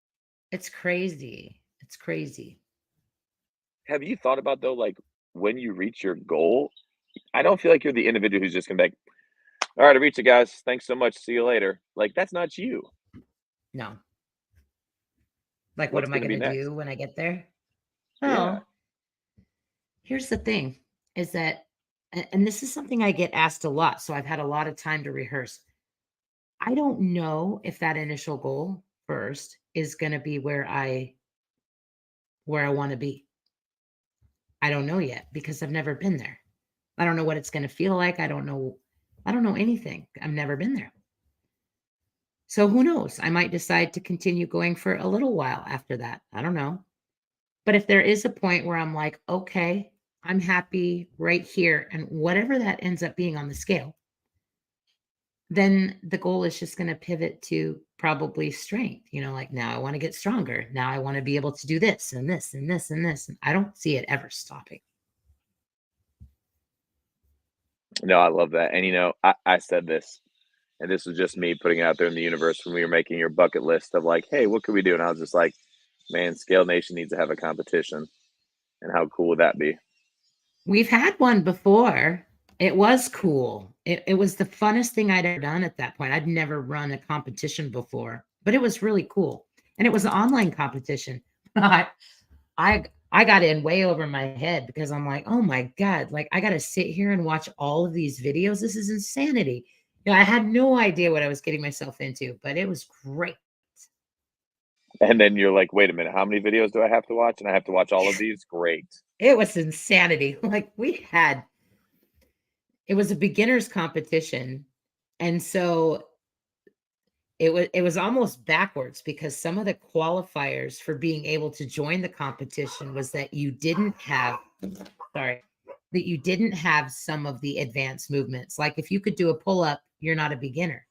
It's crazy. It's crazy. Have you thought about though, like when you reach your goal, I don't feel like you're the individual who's just gonna be like, all right, I reached it, guys. Thanks so much. See you later. Like that's not you. No. Like, what What's am I gonna be going to next? do when I get there? Yeah. Well, here's the thing is that, and this is something I get asked a lot. So I've had a lot of time to rehearse. I don't know if that initial goal first is going to be where I want to be. I don't know yet because I've never been there. I don't know what it's going to feel like. I don't know anything. I've never been there. So who knows? I might decide to continue going for a little while after that. I don't know. But if there is a point where I'm like, okay, I'm happy right here, and whatever that ends up being on the scale, then the goal is just going to pivot to probably strength. Like now I want to get stronger. Now I want to be able to do this and this and this and this. And I don't see it ever stopping. No, I love that. And I said this, and this was just me putting it out there in the universe when we were making your bucket list of like, hey, what could we do? And I was just like, man, Scale Nation needs to have a competition. And how cool would that be? We've had one before. It was cool. It was the funnest thing I'd ever done at that point. I'd never run a competition before, but it was really cool. And it was an online competition. I I got in way over my head because I'm like, oh my God, like I got to sit here and watch all of these videos. This is insanity. I had no idea what I was getting myself into, but it was great. And then you're like, wait a minute, how many videos do I have to watch? And I have to watch all of these? Great. It was insanity. Like it was a beginner's competition. And so it was almost backwards because some of the qualifiers for being able to join the competition was that you didn't have sorry, that you didn't have some of the advanced movements. Like if you could do a pull-up, you're not a beginner.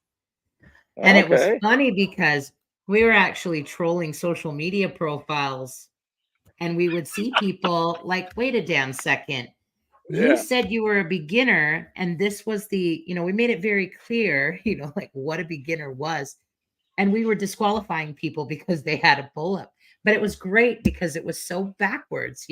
And it was Okay. funny because we were actually trolling social media profiles and we would see people like, wait a damn second. You Yeah. said you were a beginner, and this was we made it very clear, like what a beginner was. And we were disqualifying people because they had a pull up. But it was great because it was so backwards.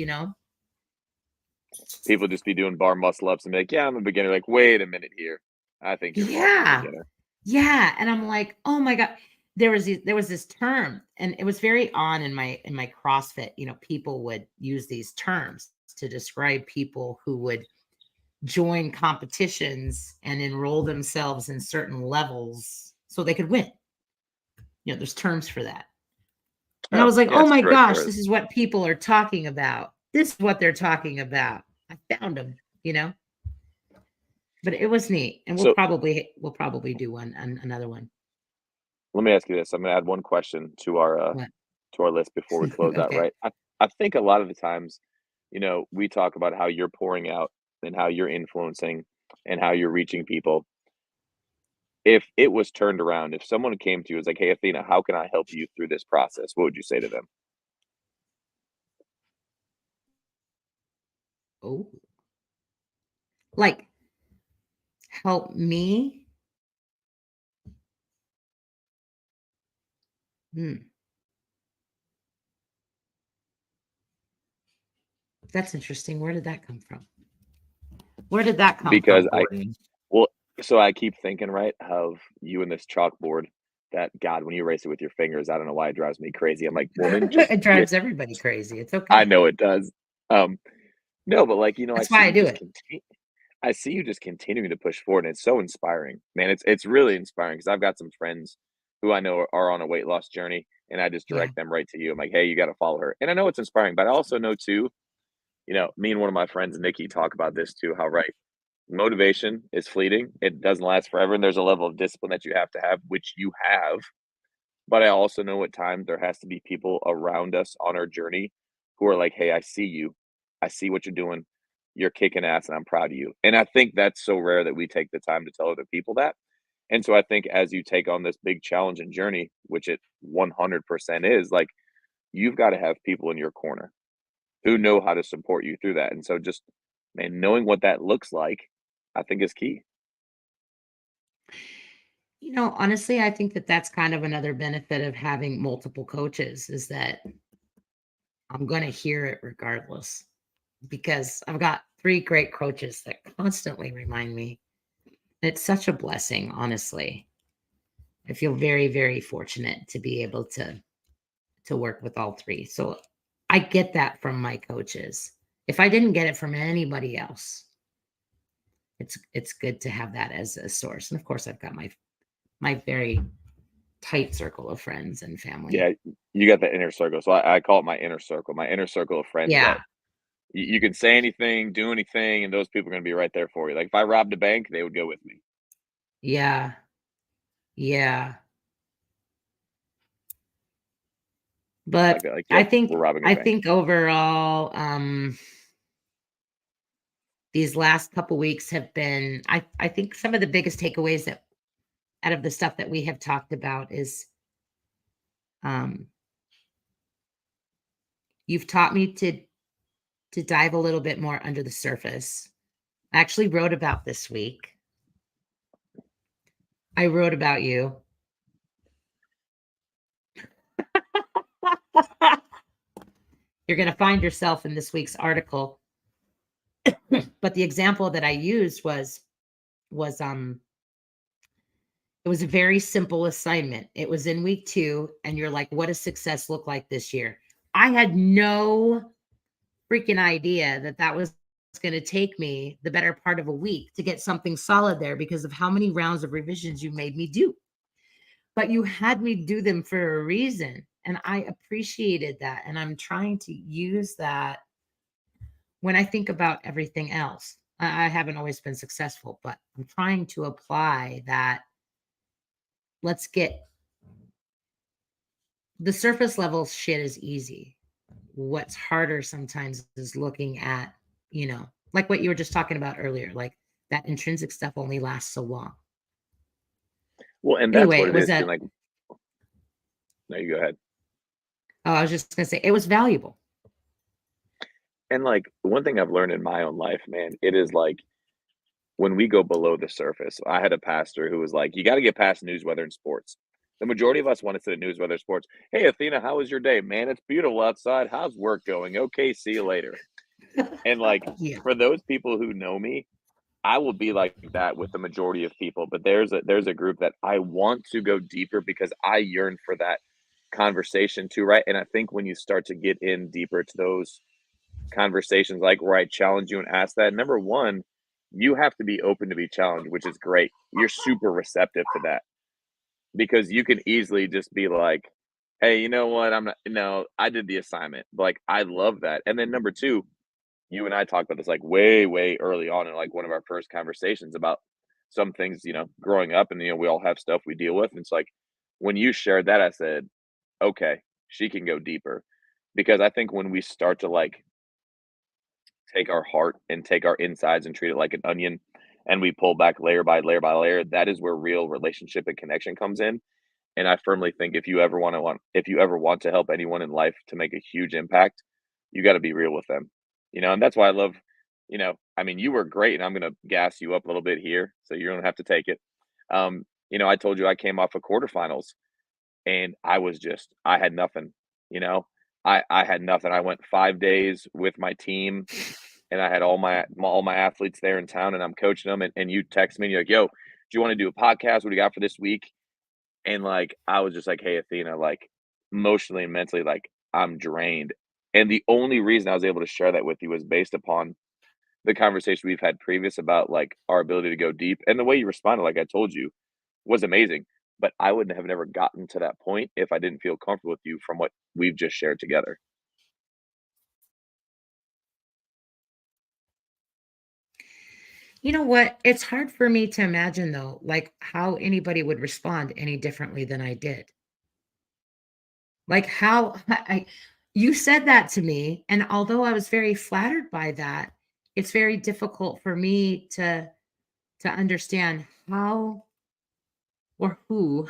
People just be doing bar muscle ups and be like, yeah, I'm a beginner. Like, wait a minute here. I think you're more than a Yeah. beginner. Yeah. And I'm like, oh my God. There was this term, and it was very on in my CrossFit. People would use these terms to describe people who would join competitions and enroll themselves in certain levels so they could win. There's terms for that. And I Oh, was like, oh yes, my correct. gosh, There is. this is what people are talking about. This is what they're talking about. I found them. But it was neat. And So we'll probably do another one. let me ask you this. I'm gonna add one question What? to our list before we close out, Okay. right? I think a lot of the times, we talk about how you're pouring out and how you're influencing and how you're reaching people. If it was turned around, if someone came to you and was like, hey Athena, how can I help you through this process? What would you say to them? Oh, like help me. Hmm. That's interesting. Where did that come from? Where did that come Because from, Courtney? well, so I keep thinking, right, of you and this chalkboard that God, when you erase it with your fingers, I don't know why it drives me crazy. I'm like, woman, just It get drives everybody crazy. It's I okay. know it does. Um, No, but like, I That's see why I you do just it. continue. I see you just continuing to push forward, and it's so inspiring, man. It's really inspiring because I've got some friends who I know are on a weight loss journey, and I just Yeah. direct them right to you. I'm like, hey, you got to follow her, and I know it's inspiring, but I also know too. Me and one of my friends, Nikki, talk about this too. How right motivation is fleeting; it doesn't last forever, and there's a level of discipline that you have, which you have. But I also know at times there has to be people around us on our journey who are like, "Hey, I see you. I see what you're doing. You're kicking ass, and I'm proud of you." And I think that's so rare that we take the time to tell other people that. And so I think as you take on this big challenge and journey, which it 100% is, like, you've got to have people in your corner who know how to support you through that. And so just, man, knowing what that looks like, I think is key. Honestly, I think that that's kind of another benefit of having multiple coaches is that I'm going to hear it regardless because I've got 3 great coaches that constantly remind me. It's such a blessing, honestly. I feel very, very fortunate to be able to work with all 3. So I get that from my coaches. If I didn't get it from anybody else, it's good to have that as a source. And of course, I've got my very tight circle of friends and family. Yeah, you got the inner circle. So I call it my inner circle of friends Yeah. that you can say anything, do anything, and those people are going to be right there for you. Like if I robbed a bank, they would go with me. Yeah. Yeah. But Like, I yep, think we're robbing a I bank. think overall, these last couple weeks have been I think some of the biggest takeaways that out of the stuff that we have talked about is, um, you've taught me to dive a little bit more under the surface. I actually wrote about this week. I wrote about you. You're gonna find yourself in this week's article. But the example that I used was it was a very simple assignment. It was in week 2, and you're like, "What does success look like this year?" I had no freaking idea that that was gonna take me the better part of a week to get something solid there because of how many rounds of revisions you made me do. But you had me do them for a reason, and I appreciated that, and I'm trying to use that when I think about everything else. I haven't always been successful, but I'm trying to apply that. Let's get the surface level shit is easy. What's harder sometimes is looking at, like what you were just talking about earlier, like that intrinsic stuff only lasts so long. Well, and that's Anyway, what it it was is too. that Like, no, you go ahead. oh, I was just gonna say it was valuable. And like one thing I've learned in my own life, man, it is like when we go below the surface. I had a pastor who was like, "You got to get past news, weather, and sports." The majority of us want to say news, weather, sports. Hey, Athena, how was your day? Man, it's beautiful outside. How's work going? Okay, see you later. And like Yeah. for those people who know me, I will be like that with the majority of people. But there's a group that I want to go deeper because I yearn for that conversation too, right? And I think when you start to get in deeper to those conversations, like where I challenge you and ask that, number one, you have to be open to be challenged, which is great. You're super receptive to that because you can easily just be like, hey, you know what? I'm not, no, I did the assignment. Like, I love that. And then number two, you and I talked about this like way, way early on in like one of our first conversations about some things, growing up and, we all have stuff we deal with. And it's like when you shared that, I said, okay, she can go deeper because I think when we start to like take our heart and take our insides and treat it like an onion and we pull back layer by layer by layer, that is where real relationship and connection comes in. And I firmly think if you ever want to help anyone in life to make a huge impact, you got to be real with them. And that's why I love, I mean, you were great and I'm going to gas you up a little bit here so you don't have to take it. I told you I came off of quarterfinals and I had nothing, you know. I had nothing. I went 5 days with my team and I had all my athletes there in town, and I'm coaching them. And you text me, and you're like, "Yo, do you want to do a podcast? What do you got for this week?" And like, I was just like, "Hey, Athena, like, emotionally and mentally, like, I'm drained." And the only reason I was able to share that with you was based upon the conversation we've had previous about, like, our ability to go deep, and the way you responded, like I told you, was amazing, but I would have never gotten to that point if I didn't feel comfortable with you from what we've just shared together. You know what? It's hard for me to imagine though, like how anybody would respond any differently than I did. Like how I you said that to me, and although I was very flattered by that, it's very difficult for me to understand how or who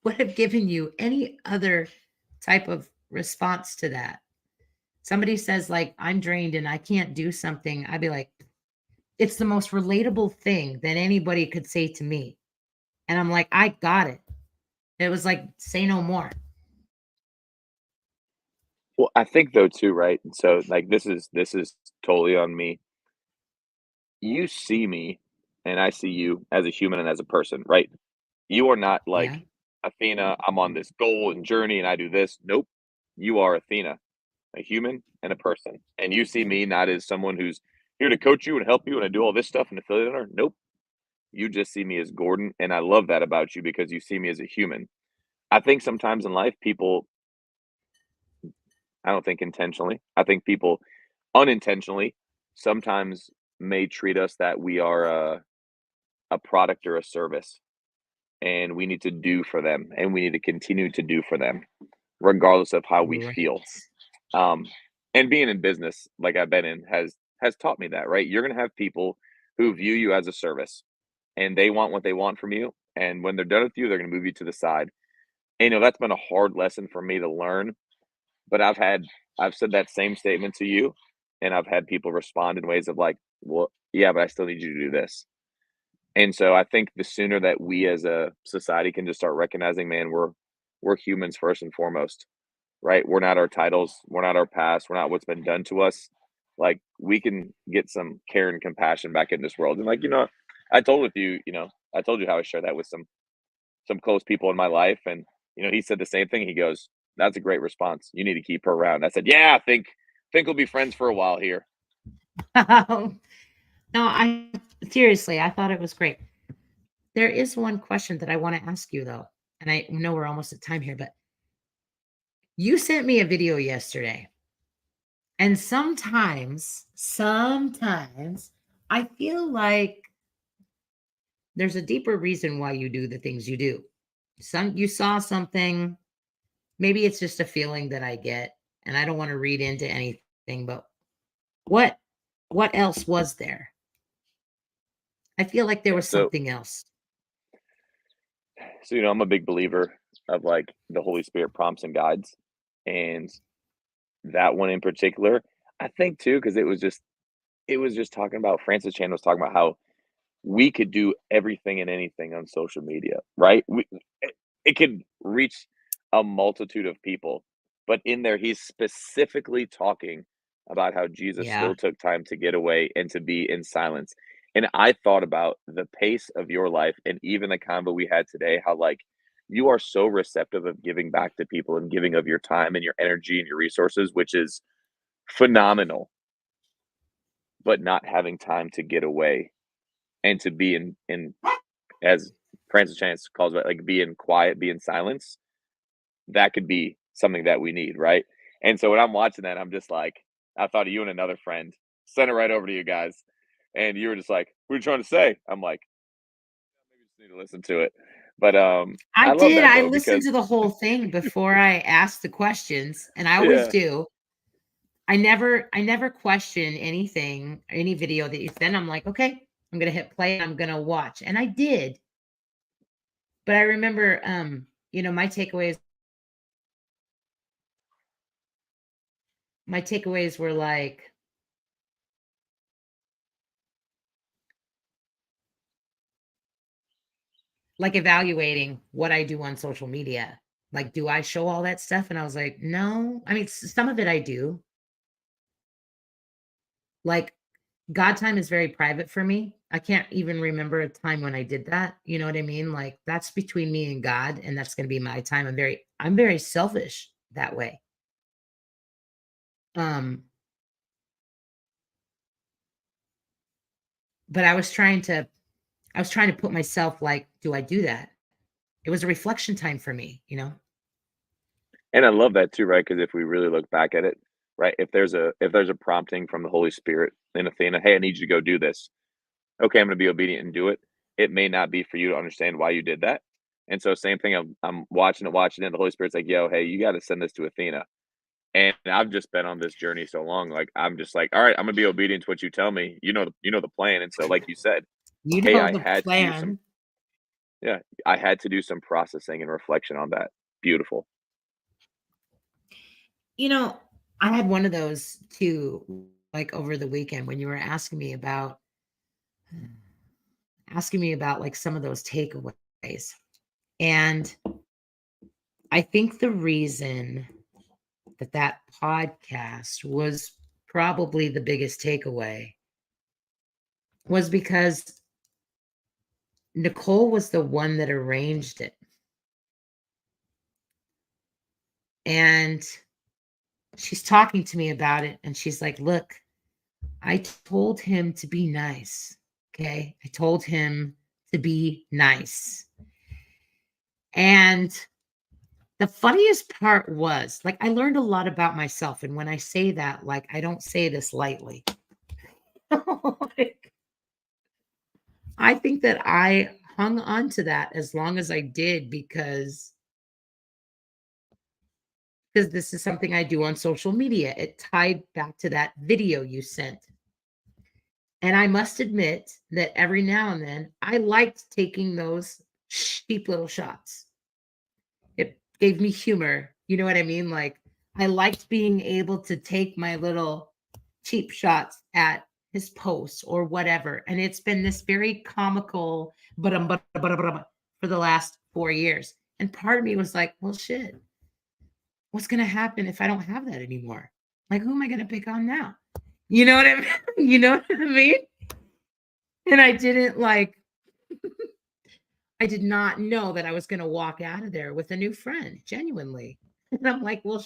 would have given you any other type of response to that. Somebody says like I'm drained and I can't do something, I'd be like, it's the most relatable thing that anybody could say to me. And I'm like, I got it. It was like, say no more. Well, I think though too, right? And so, like, this is totally on me. You see me, and I see you as a human and as a person, right? You are not Yeah. like, Athena, I'm on this goal and journey and I do this. Nope. You are Athena, a human and a person. And you see me not as someone who's here to coach you and help you and I do all this stuff and affiliate owner. Nope. You just see me as Gordon. And I love that about you because you see me as a human. I think sometimes in life, people, I don't think intentionally, I think people unintentionally sometimes may treat us that we are a product or a service and we need to do for them and we need to continue to do for them regardless of how we feel. Right. Um, and being in business like I've been in has taught me that, right? You're gonna have people who view you as a service and they want what they want from you. And when they're done with you, they're gonna move you to the side. And, that's been a hard lesson for me to learn. But I've said that same statement to you, and I've had people respond in ways of like, well, yeah, but I still need you to do this. And so I think the sooner that we as a society can just start recognizing, man, we're humans first and foremost, right? We're not our titles, we're not our past, we're not what's been done to us. Like we can get some care and compassion back in this world. And like, I told with you, I told you how I share that with some close people in my life. And he said the same thing. He goes, that's a great response. You need to keep her around. I said, yeah, I think we'll be friends for a while here. No, I seriously, I thought it was great. There is one question that I want to ask you though, and I know we're almost at time here, but you sent me a video yesterday, and sometimes I feel like there's a deeper reason why you do the things you do. You saw something, maybe it's just a feeling that I get, and I don't want to read into anything, but what what else was there? I feel like there Yeah. was something else. So I'm a big believer of like the Holy Spirit prompts and guides, and that one in particular, I think too, because it was just talking about Francis Chan was talking about how we could do everything and anything on social media, right? It could reach a multitude of people, but in there, he's specifically talking about how Jesus Yeah. still took time to get away and to be in silence. And I thought about the pace of your life and even the convo we had today, how like you are so receptive of giving back to people and giving of your time and your energy and your resources, which is phenomenal, but not having time to get away and to be in as Francis Chance calls it, like be in quiet, be in silence, that could be something that we need, right? And so when I'm watching that, I'm just like, I thought of you and another friend, sent it right over to you guys. And you were just like, what are you trying to say? I'm like, maybe just need to listen to it. But I I love did. that I though, listened because to the whole thing before I asked the questions, and I always yeah, do. I never question anything, any video that you send. I'm like, okay, I'm gonna hit play, I'm gonna watch. And I did. But I remember my takeaways were like evaluating what I do on social media. Like, do I show all that stuff? And I was like, no. I mean, some of it I do. Like, God time is very private for me. I can't even remember a time when I did that. You know what I mean? Like, that's between me and God, and that's going to be my time. I'm very selfish that way. Um, but I was trying to put myself like, do I do that? It was a reflection time for me, you know? And I love that too, right? Because if we really look back at it, right, if there's a prompting from the Holy Spirit in Athena, "Hey, I need you to go do this." Okay, I'm gonna be obedient and do it. It may not be for you to understand why you did that. And so same thing, I'm watching it, the Holy Spirit's like, "Yo, hey, you gotta send this to Athena." And I've just been on this journey so long, like, I'm just like, "All right, I'm gonna be obedient to what you tell me. You know the plan." And so like you said, You hey, know I the had to do some plan. yeah, I had to do some processing and reflection on that. Beautiful. You know, I had one of those too, like over the weekend when you were asking me about like some of those takeaways. And I think the reason that podcast was probably the biggest takeaway was because Nicole was the one that arranged it. And she's talking to me about it. And she's like, look, I told him to be nice. Okay. I told him to be nice. And the funniest part was like, I learned a lot about myself. And when I say that, like, I don't say this lightly. Like, I think that I hung on to that as long as I did because this is something I do on social media. It tied back to that video you sent. And I must admit that every now and then I liked taking those cheap little shots. It gave me humor. You know what I mean? Like I liked being able to take my little cheap shots at his posts or whatever. And it's been this very comical for the last 4 years. And part of me was like, well, shit, what's going to happen if I don't have that anymore? Like, who am I going to pick on now? You know what I mean? You know what I mean? And I did not know that I was going to walk out of there with a new friend, genuinely. And I'm like, well,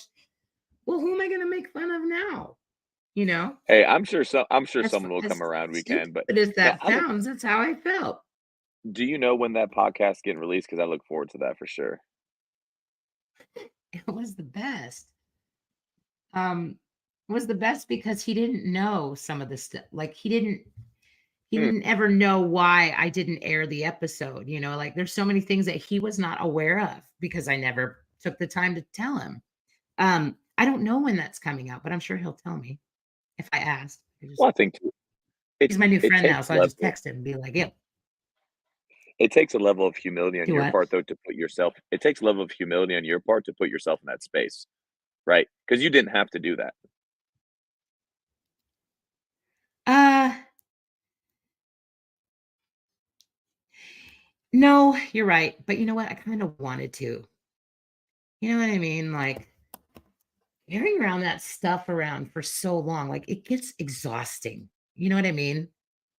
who am I going to make fun of now? You know, Hey, I'm sure as someone will come as around, we stupid can, but as no, that sounds, that's how I felt. do you know when that podcast getting released? Because I look forward to that for sure. It was the best. It was the best because he didn't know some of the stuff. Like he Hmm. didn't ever know why I didn't air the episode. You know, like there's so many things that he was not aware of because I never took the time to tell him. I don't know when that's coming out, but I'm sure he'll tell me if I asked. Well, I think too, it He's my new it friend now, takes so I just level text him and be like, "Yep, it takes a level of humility on do your what?" part, though, to put yourself it takes a level of humility on your part to put yourself in that space, right? Because you didn't have to do that. Uh, no, you're right. But you know what? I kind of wanted to. You know what I mean? Like carrying around that stuff around for so long, like it gets exhausting. You know what I mean?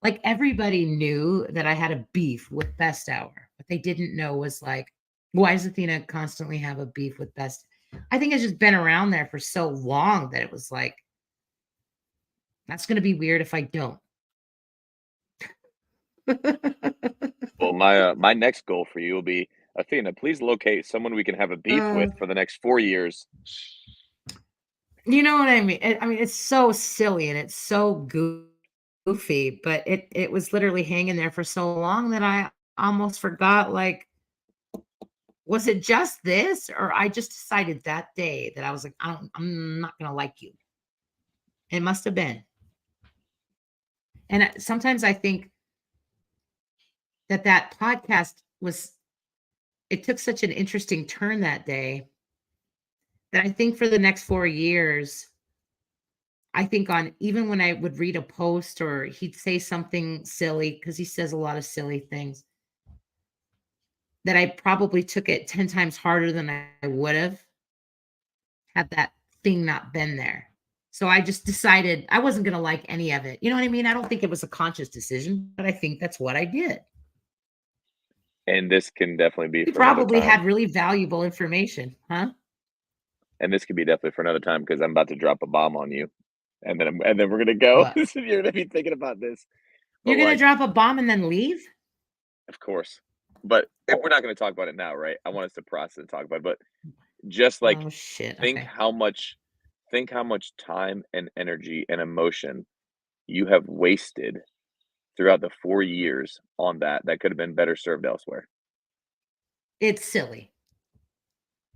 Like everybody knew that I had a beef with Best Hour. What they didn't know was like, why does Athena constantly have a beef with Best? I think it's just been around there for so long that it was like, that's going to be weird if I don't. Well, my next goal for you will be, Athena, please locate someone we can have a beef uh, with for the next 4 years. you know what I mean? I mean, it's so silly and it's so goofy, but it was literally hanging there for so long that I almost forgot. Like, was it just this, or I just decided that day that I was like, I'm not gonna like you. It must have been. And sometimes I think that podcast was. It took such an interesting turn that day that I think for the next 4 years I think on even when I would read a post or he'd say something silly, because he says a lot of silly things, that I probably took it 10 times harder than I would have had that thing not been there. So I just decided I wasn't going to like any of it. You know what I mean? I don't think it was a conscious decision, but I think that's what I did. And this can definitely be He for another probably had time. really valuable information, huh? and this could be definitely for another time because I'm about to drop a bomb on you, and then we're gonna go. What? You're gonna be thinking about this, but You're gonna like, drop a bomb and then leave? of course, but we're not gonna talk about it now, right? I want us to process and talk about it, but just like Oh shit. think Okay. how much, think how much time and energy and emotion you have wasted throughout the 4 years on that could have been better served elsewhere. It's silly.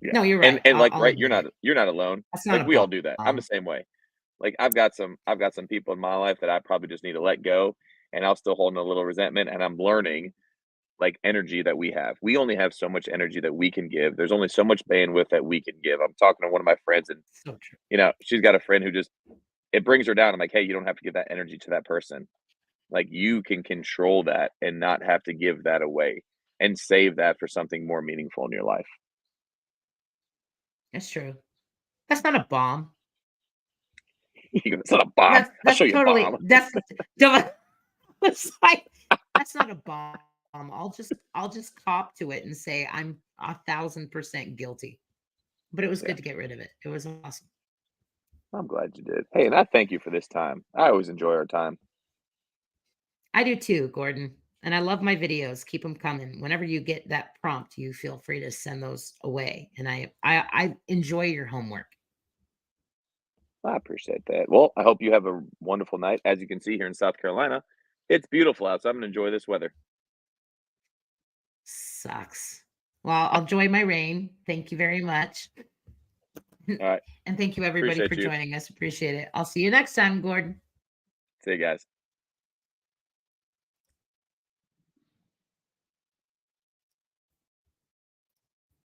Yeah, No, you're and right. like, I'll right, admit it. you're not alone. That's not Like, a we all do that. I'm the bomb. same way. Like, I've got some people in my life that I probably just need to let go, and I'll still hold in a little resentment, and I'm learning, like, energy that we have. We only have so much energy that we can give. There's only so much bandwidth that we can give. I'm talking to one of my friends, and, So true. she's got a friend who just it brings her down. I'm like, "Hey, you don't have to give that energy to that person. Like, you can control that and not have to give that away and save that for something more meaningful in your life." That's true. That's not a bomb. It's not a bomb. I'll show That's you a totally bomb. that's it's like that's not a bomb. I'll just cop to it and say I'm 1,000% guilty. But it was Yeah, good to get rid of it. It was awesome. I'm glad you did. Hey, and I thank you for this time. I always enjoy our time. I do too, Gordon. And I love my videos. Keep them coming. Whenever you get that prompt, you feel free to send those away. And I enjoy your homework. I appreciate that. Well, I hope you have a wonderful night. As you can see here in South Carolina, it's beautiful out, so I'm gonna enjoy this weather. Sucks. Well, I'll enjoy my rain. Thank you very much. All right. And thank you everybody for Appreciate you. joining us. Appreciate it. I'll see you next time, Gordon. See you guys.